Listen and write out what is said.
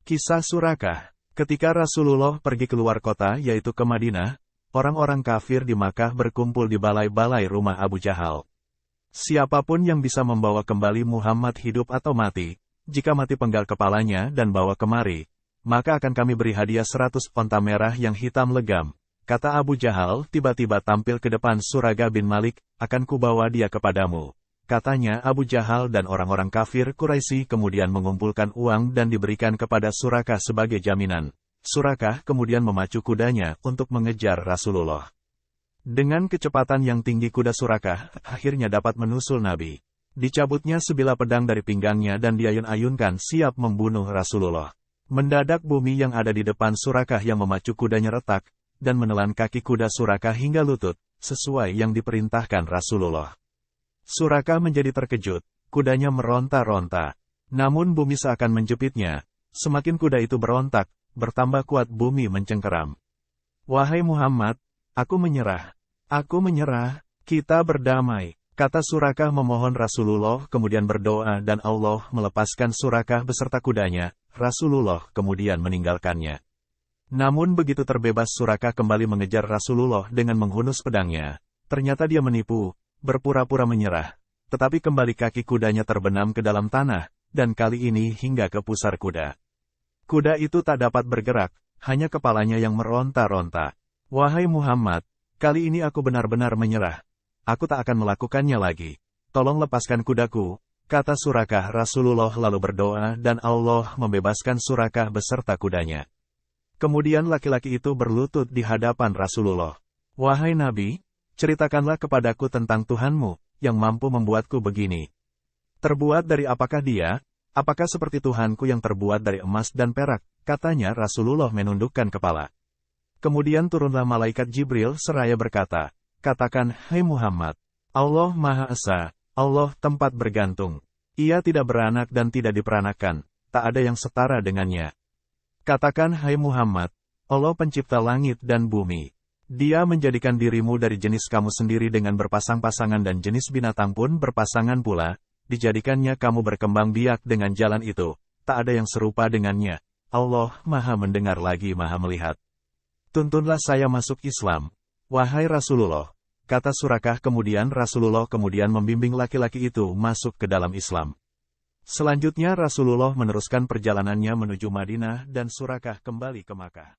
Kisah Surakah. Ketika Rasulullah pergi keluar kota yaitu ke Madinah, orang-orang kafir di Makkah berkumpul di balai-balai rumah Abu Jahal. Siapapun yang bisa membawa kembali Muhammad hidup atau mati, jika mati penggal kepalanya dan bawa kemari, maka akan kami beri hadiah 100 onta merah yang hitam legam. Kata Abu Jahal tiba-tiba tampil ke depan Suraka bin Malik, akan kubawa dia kepadamu. Katanya Abu Jahal dan orang-orang kafir Quraisy kemudian mengumpulkan uang dan diberikan kepada Suraka sebagai jaminan. Suraka kemudian memacu kudanya untuk mengejar Rasulullah. Dengan kecepatan yang tinggi kuda Suraka akhirnya dapat menusul Nabi. Dicabutnya sebilah pedang dari pinggangnya dan diayun-ayunkan siap membunuh Rasulullah. Mendadak bumi yang ada di depan Suraka yang memacu kudanya retak, dan menelan kaki kuda Suraka hingga lutut, sesuai yang diperintahkan Rasulullah. Suraka menjadi terkejut, kudanya meronta-ronta. Namun bumi seakan menjepitnya, semakin kuda itu berontak, bertambah kuat bumi mencengkeram. Wahai Muhammad, aku menyerah, kita berdamai. Kata Suraka memohon Rasulullah kemudian berdoa dan Allah melepaskan Suraka beserta kudanya, Rasulullah kemudian meninggalkannya. Namun begitu terbebas Suraka kembali mengejar Rasulullah dengan menghunus pedangnya. Ternyata dia menipu, berpura-pura menyerah, tetapi kembali kaki kudanya terbenam ke dalam tanah, dan kali ini hingga ke pusar kuda. Kuda itu tak dapat bergerak, hanya kepalanya yang meronta-ronta. Wahai Muhammad, kali ini aku benar-benar menyerah. Aku tak akan melakukannya lagi. Tolong lepaskan kudaku, kata Suraka. Rasulullah lalu berdoa dan Allah membebaskan Suraka beserta kudanya. Kemudian laki-laki itu berlutut di hadapan Rasulullah. Wahai Nabi, ceritakanlah kepadaku tentang Tuhanmu, yang mampu membuatku begini. Terbuat dari apakah dia? Apakah seperti Tuhanku yang terbuat dari emas dan perak? Katanya Rasulullah menundukkan kepala. Kemudian turunlah malaikat Jibril seraya berkata, katakan, hai Muhammad, Allah Maha Esa, Allah tempat bergantung. Ia tidak beranak dan tidak diperanakan, tak ada yang setara dengannya. Katakan, hai Muhammad, Allah pencipta langit dan bumi. Dia menjadikan dirimu dari jenis kamu sendiri dengan berpasang-pasangan dan jenis binatang pun berpasangan pula, dijadikannya kamu berkembang biak dengan jalan itu, tak ada yang serupa dengannya. Allah Maha mendengar lagi Maha melihat. Tuntunlah saya masuk Islam. Wahai Rasulullah, kata Surakah kemudian Rasulullah kemudian membimbing laki-laki itu masuk ke dalam Islam. Selanjutnya Rasulullah meneruskan perjalanannya menuju Madinah dan Surakah kembali ke Makkah.